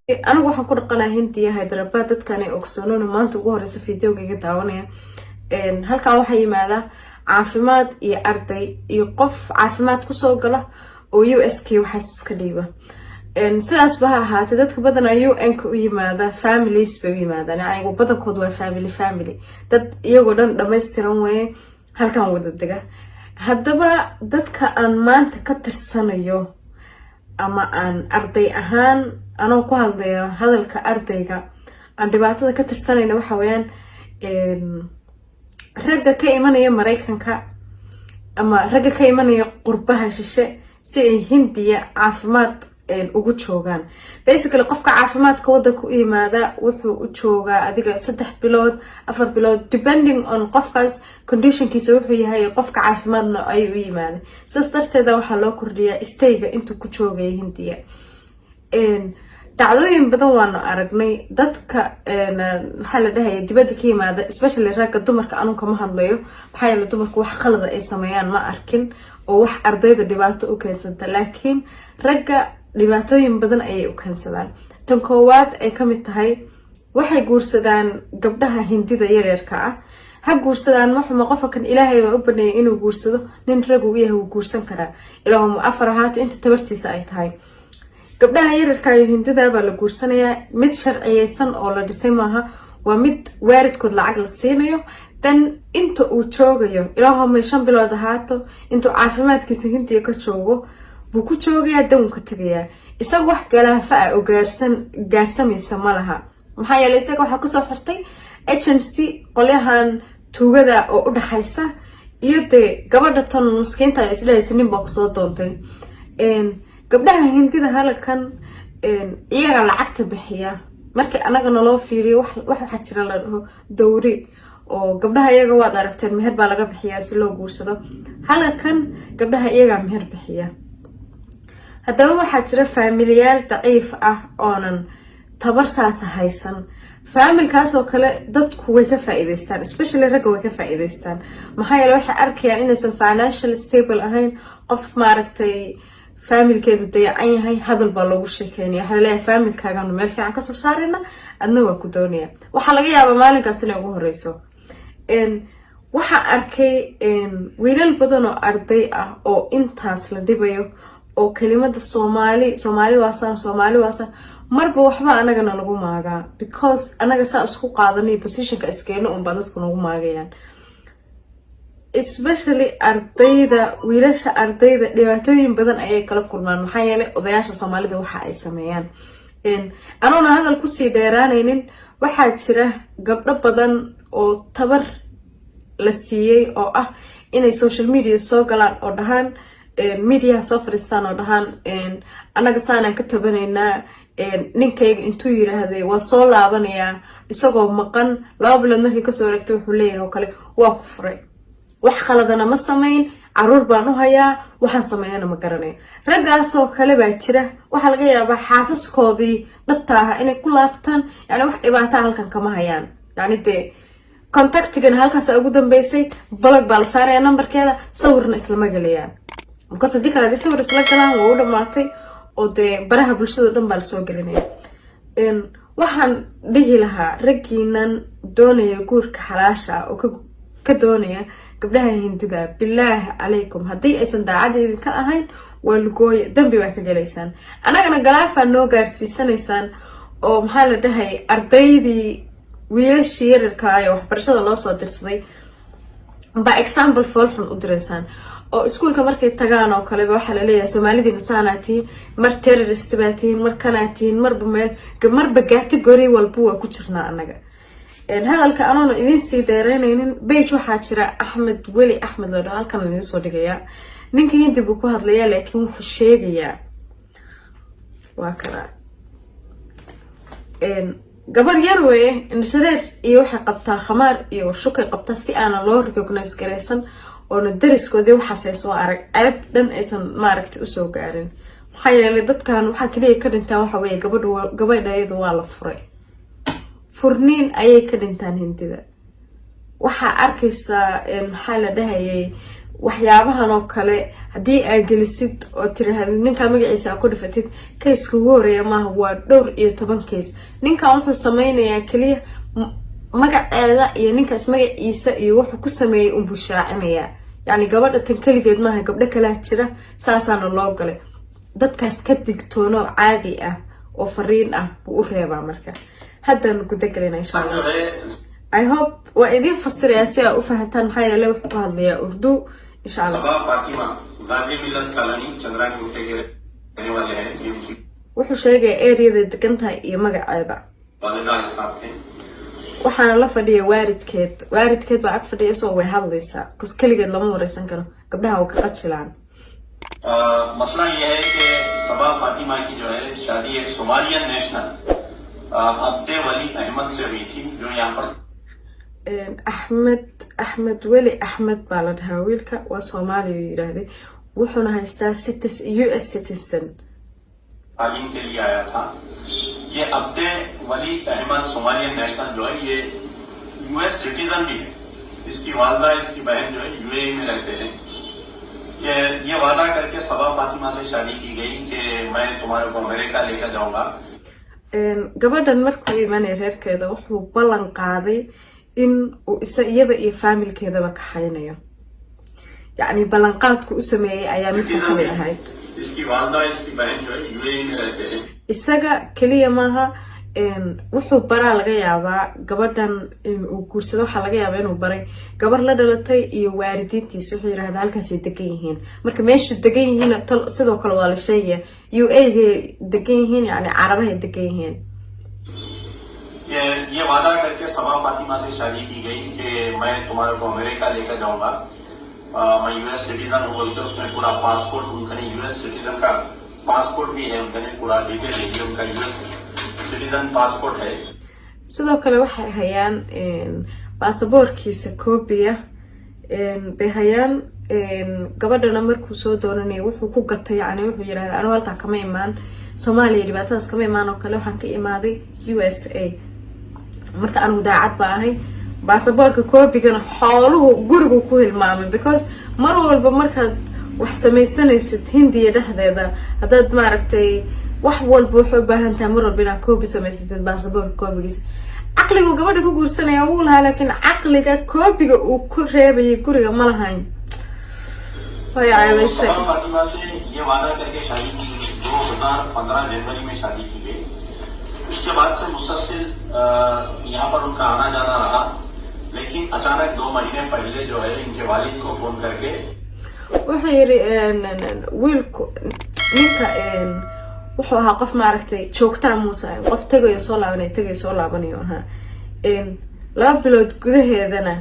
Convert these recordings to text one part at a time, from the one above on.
anigu waxaan ku dhaqanaa Hindiya Hyderabad dadkan ay ogsoonaan maanta ugu horeysa fiidiyowga daawanaya halka waxa yimaada caafimaad iyo arday iyo qof caafimaad ku soo gala oo USK waxa iska dhiiba sidaas baa ahaatay dadka badan ay UN-ka u yimaada families bay yimaadaan ayagu badankood waa family dad iyagoo dhan dhameystiran way halkan wada dega haddaba dadka aan maanta ka tirsanayo ama aan arday ahaan anoo ku hadlayo hadalka ardayga aan dhibaatada ka tirsanayna waxa weeyaan ragga ka imanaya Mareykanka ama ragga ka imanaya qurbaha shishe si ay Hindiya caafimaad ugu joogaan basically qofka caafimaadka wadanka u yimaada wuxuu u joogaa adiga 3 bilood 4 bilood depending on qofkaas conditionkiisa wuxuu yahay qofka caafimaadna ay u yimaada sidaas darteeda waxa loo kordhiyaa stayga intuu ku joogay Hindiya dacdooyin badan waan aragnay dadka waxa la dhahay dibadda ka yimaada especially ragga dumarka anu kama hadlayo waxa ay dumarku wax qalad ay sameeyaan ma arkin oo wax ardayda dhibaato u keensanta laakiin ragga dhibaatooyin badan ayay u keensadaan tan koowaad ay kamid tahay waxay guursadaan gabdhaha Hindida yaryarka ah ha guursadaan waxuma qofkan Ilaahay waa u baneeyay inuu guursado nin rag uu yahay uu guursan karaa ilaa afar ahaat inta tabartiisa ay tahay gabdhaha yaryarka ah Hindida baa la guursanayaa mid sharciyeysan oo la dhisay maaha waa mid waalidkood lacag la siinayo dan inta uu joogayo ilaa 5 bilood ahaato inta caafimaadkiisa Hindiya ka joogo buu ku joogayaa dan ka tagayaa isaga wax galaafa ah oo gaarsamaysa malaha maxaa yeelay isaga waxa ku soo xirtay agency qolyahan tuugada oo u dhaxaysa iyo de gabadha tan miskiinta ay isleeysan nin baa ku soo doontay gabdhaha Hindida halkan iyaga lacagta bixiya markii anaga naloo fiiriyo waxa jira la dhaho dowri oo gabdhaha iyaga waad aragteen meher baa laga bixiyaa si loo guursado halkan gabdhaha iyaga meher bixiya haddaba waxaa jira familiyaal daciif ah oonan tabar saas haysan familkaas oo kale dadku way ka faa'iideystaan especially ragga way ka faa'iideystaan maxaa yeelay waxa arkayaan inaysan financial stable ahayn qof maaragtay familkeedu dayacan yahay hadal baa loogu sheekeynaya waxa leeyahay familkaaga meel fiican ka soo saarina adna waa ku doonaya waxa laga yaabaa maalinkaas inay ugu horeyso waxa arkay wiilal badan oo arday ah oo intaas la dhibayo oo kelimada Soomaali waasa marba waxba anagana lagu maagaa because anaga saa isku qaadanay positionka iskeeno baa dadku nagu maagayaan especially ardayda wiilasha ardayda dhibaatooyin badan ayay kala kulmaan maxaa yeelay odayaasha Soomaalida waxa ay sameeyaan anoona hadal ku sii dheeraanaynin waxa jira gabdho badan oo tabar la siiyay oo ah inay social media soo galaan oo dhahaan media soo fariistaan oo dhahaan anaga saanan ka tabanaynaa ninkayga intuu yiraahday waa soo laabanayaa isagoo maqan 2 bilood markii ka soo wareegtay wuxuu leeyahay oo kale waa ku furay wax qaladana ma sameyn caruur baan u hayaa waxaan sameeyana ma garanay raggaas oo kale baa jira waxa laga yaabaa xaasaskoodii dhabta ah inay ku laabtaan yani wax dhibaato halkan kama hayaan yani de contactigan halkaas ugu dambeysay balag baa la saaraya numberkeeda sawirna isla magalayaan because hadii kale sawir isla galaan waa u dhamaatay oo de baraha bulshada dhan baa la soo gelinaya waxaan dhihi lahaa raggiinan doonaya guurka xalaasha oo ka doonaya gabdhaha Hindida bilaahi calaykum hadii aysan daacadeen ka ahayn waa lugooy dambi baa ka galeysaan anagana galaafa noo gaarsiisanaysaan oo maxaa la dhahay ardaydii wiilashii yararka ah oo waxbarashada loo soo dirsaday ba example folxun u direysaan oo iskuulka markay tagaan oo kale waxa la leeyahay Soomaalida misaanatiin mar terrorist baatiin mar kanaatiin marba category walba waa ku jirnaa anaga hadalka anoona idin sii dheeraynaynin page waxa jira Axmed Weli Axmed loo dhaho halkan idin soo dhigaya ninka Hindi buu ku hadlayaa laakiin wuxuu sheegayaa waa kala gabar yar weeye indhashareer iyo waxa qabtaa khamaar iyo shukay qabtaa si aan loo recognize gareysan oo dariskoodii waxa soo arag arab dhan aysan maaragtay u soo gaarin maxaa yeelay dadkan waxa kaliya ka dhintaan waxa weeye gabadheedu waa la furay furniin ayay ka dhintaan Hindida waxa arkaysa maxaa la dhahayay waxyaabahan oo kale haddii aad gelisid oo tiraahdo ninka magaciisa ku dhifatid case ugu horeeya maaha waa dhowr iyo 10 case ninkan wuxuu sameynayaa kaliya magaceeda iyo ninkaas magaciisa iyo wuxuu ku sameeyay uu bushaacinaya yani gabadha tan kaligeed maaha gabdho kale jira saasaana loo galay dadkaas ka digtoono caadi ah oo fariin ah buu u reebaa marka haddaan guda galina insha Allah I hope wa idin fasiraya si aad u fahantaan maxaa yeelay wuxuu ku hadlayaa urdu insha Allah sabaa Fatima gazi milad kalani chandra gutte ke रहने वाले हैं इनकी wuxuu sheegay area degan tahay iyo magaceeda वालिदा हिसाब है waxaana la fadhiya waalidkeed baa ag fadhiya soo way hadlaysaa kus kaligeed lama wareysan karo gabdhaha oo ka qajilaan मसला ये है कि सबा फातिमा की जो है शादी एक सोमालियन नेशनल अब्दे वली अहमद से हुई थी जो यहाँ पर axmed weli axmed baa la dhahaa wiilka waa Soomaali yiraahday wuxuuna haystaa US citizen तालीम के लिए आया था ये अब्दे वली अहमद सोमालियन नेशनल जो है ये US सिटीजन भी है इसकी वालदा इसकी बहन जो है UAE में रहते हैं ये वादा करके सबा फातिमा से शादी की गई कि मैं तुम्हारे को अमेरिका लेकर जाऊंगा gabadhan markuu imanay reerkeeda wuxuu ballan qaaday in uu iyada iyo familkeedaba ka haynayo yani ballan qaadku u sameeyay ayaa mid ka mid ahayd इसकी वालदा इसकी बहन जो है UAE में रहते हैं isaga kaliya maaha wuxuu baraa laga yaabaa gabadhan uu guursado waxa laga yaabaa inuu baray gabar la dhalatay iyo waalidiintiisa wuxuu yiraahdaa halkaas ay degan yihiin marka meesha degan yihiin sidoo kale waa la sheegay UAE degan yihiin yani carabaha degan yihiin ये वादा करके सबा फातिमा से शादी की गई कि मैं तुम्हारे को अमेरिका लेकर जाऊंगा मैं US सिटीजन हूँ बोलकर उसमें पूरा पासपोर्ट उनका US सिटीजन का पासपोर्ट भी है उनका पूरा डिटेल है उनका US सिटीजन पासपोर्ट है sidoo kale waxay hayaan baasaboorkiisa koobiya bay hayaan gabadhana markuu soo doonanayo wuxuu ku gatay yani wuxuu yiraahdaa anigu halka kama imaan Soomaaliya dhibaatadaas kama imaan oo kale waxaan ka imaaday USA marka anigu daacad baa ahay baasaboorka koobigana xooluhu gurigu ku hilmaamay because mar walba markaad wax samaysanaysid Hindiya dhexdeeda hadaad maaragtay wax walba wuxuu baahan tahay mar walba inaad koobi samaysatid baasaboorka koobigiisa aqligu gabadha ku guursanaya wuu lahaa laakiin aqliga koobiga uu ku reebay guriga ma lahayn way ayayse Fatima से ये वादा करके शादी की 2015 जनवरी में शादी की गई उसके बाद से मुसलसल यहाँ पर उनका आना जाना रहा लेकिन अचानक 2 महीने पहले जो है इनके वालिद को फोन करके wuxuu yiri wiilku ninka wuxuu ahaa qof maaragtay joogtaa Muuse qof tagayo soo laabanayo ahaa 2 bilood gudaheedana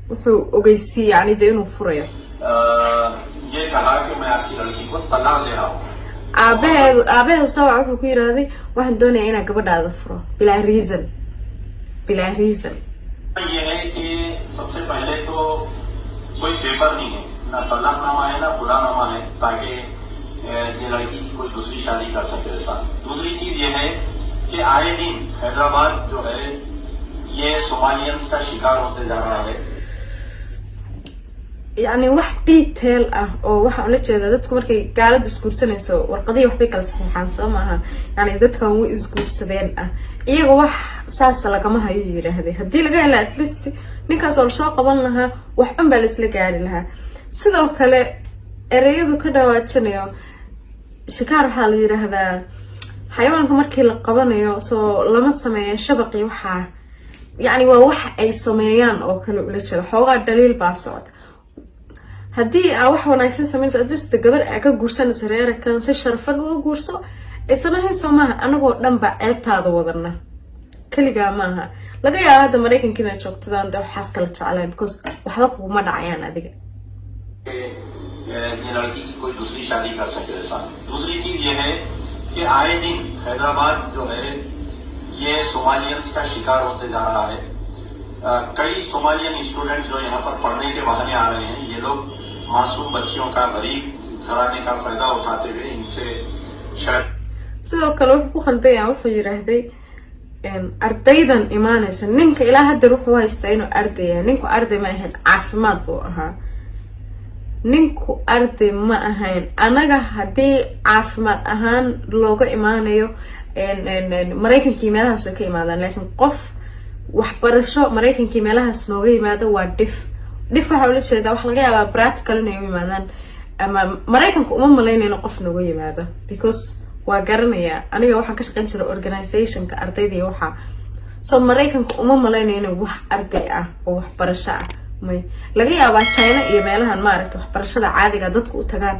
wuxuu ogeysiyay yani inuu furayo ये कहा कि मैं आपकी लड़की को तलाक दे रहा हूँ aabaheedu soo wuxuu ku yiraahday waxaan doonayaa inaan gabadhaada furo bilaa reason ये है कि सबसे पहले तो कोई पेपर नहीं है ना तलाकनामा है ना खुलानामा है ताकि ये लड़की की कोई दूसरी शादी कर सके ऐसा दूसरी चीज ये है कि आए दिन हैदराबाद जो है ये सोमालियंस का शिकार होते जा रहा है يعني wax detail ah oo waxa ula jeeda dadku markay gaalada isguursanayso warqadii waxbay kala saxiixaan soo maaha yani dadkan way isguursadeen ah iyaga wax saas lagama hayo yiraahdee hadii laga helo at least ninkaas oo soo qaban lahaa wax un baa la isla gaari lahaa sidoo kale ereyadu ka dhawaajinayo shikaar waxa la yiraahdaa xayawaanka markii la qabanayo soo lama sameeyo shabaqi waxa yani waa wax ay sameeyaan oo kale ula jeeda xoogaa daliil baa socda haddii aa wax wanaagsan samayso adista gabar aa ka guursanaysa reerkan si sharafan uga guurso isna hayso maaha anagoo dhan ba ceebtaada wadana kaligaa maaha laga yaabo hadda Mareykanka inay joogtadaan dad waxaas kala jeclaan because waxba kuma dhacayaan adiga ये लड़की की कोई दूसरी शादी कर सके ऐसा दूसरी चीज ये है कि आए दिन हैदराबाद जो है ये सोमालियंस का शिकार होते जा रहा है कई सोमालियन स्टूडेंट जो यहाँ पर पढ़ने के बहाने आ रहे हैं ये लोग मासूम बच्चियों का गरीब घराने का फायदा उठाते हुए इनसे शायद sidoo kale wuxuu ku khaldayaa wuxuu yiraahday ardaydan imaanaysa ninka ilaa hadda wuxuu haystaa inuu arday yahay ninku arday ma ahayn caafimaad buu ahaa ninku arday ma ahayn anaga hadii caafimaad ahaan looga imaanayo mareykankii meelahaas way ka imaadaan laakiin qof waxbarasho mareykankii meelahaas nooga yimaado waa dhif waxa la jeedaa wax laga yaabaa practical inay yimaadaan ama mareykanka uma malaynayno qof nooga yimaado because waa garanaya aniga waxaan ka shaqeyn jiray organizationka ardayda waxa soo mareykanka uma malaynayno wax arday ah oo waxbarasho ah may laga yaabaa China iyo meelahan maaragtay waxbarashada caadiga dadku u tagaan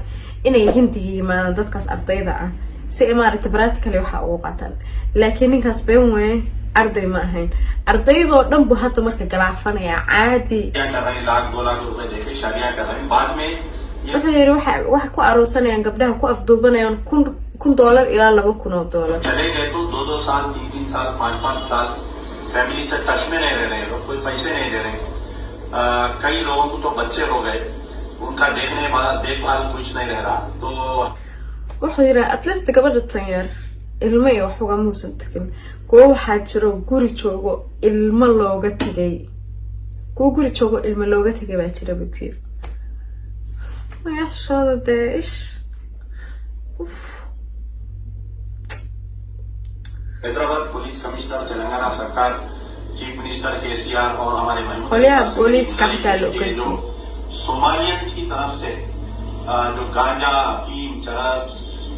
inay hindiga yimaadaan dadkaas ardayda ah si maaragtay practical waxa ugu qaataan laakiin ninkaas been way arday ma ahayn ardaydoo dhan buu hadda marka galaafanaya caadi $1 देके शादियां कर रहे हैं बाद में wuxuu yiri waxa ku aroosanayaan gabdhaha ku afduubanayaan $1,000 ilaa $2,000 चले गए तो 2 साल 3 साल 5 साल फैमिली से टच में नहीं रह रहे लोग कोई पैसे नहीं दे रहे कई लोगों को तो बच्चे हो गए उनका देखभाल कुछ नहीं रह रहा तो wuxuu yiri at least gabadha tan yar ilmo iyo wax uga muusan tagin kuwa waxa jiro guri joogo ilmo looga tagay baa jira bukir ma shada deesh Hyderabad police commissioner Telangana सरकार चीफ मिनिस्टर केसीआर और हमारे police capital location सोमालियंस की तरफ से जो गांजा अफीम चरस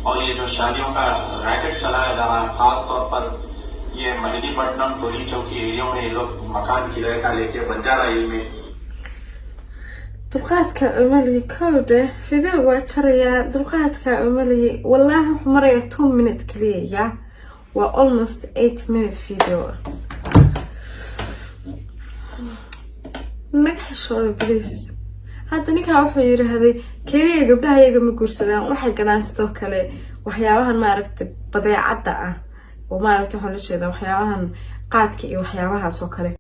और ये जो शादियों का रैकेट चलाया जा रहा है खास तौर पर ये मेहदीपट्टनम टोली चौकी एरिया में ये लोग मकान किराए का लेके बंजारा हिल में dulqaadka umaliye kowde fideoga waa jaraya dulqaadka umaliye wallahi wuxuu maraya 2 minutes kaliya waa almost 8 minute video nagxashooda please hadda ninka wuxuu yiraahday kaliya gabdhaha iyaga ma guursadaan waxay gadaan sidoo kale waxyaabahan maaragtay badeecada ah oo maaragtay waxa la jeedaa waxyaabahan qaadka iyo waxyaabahaas oo kale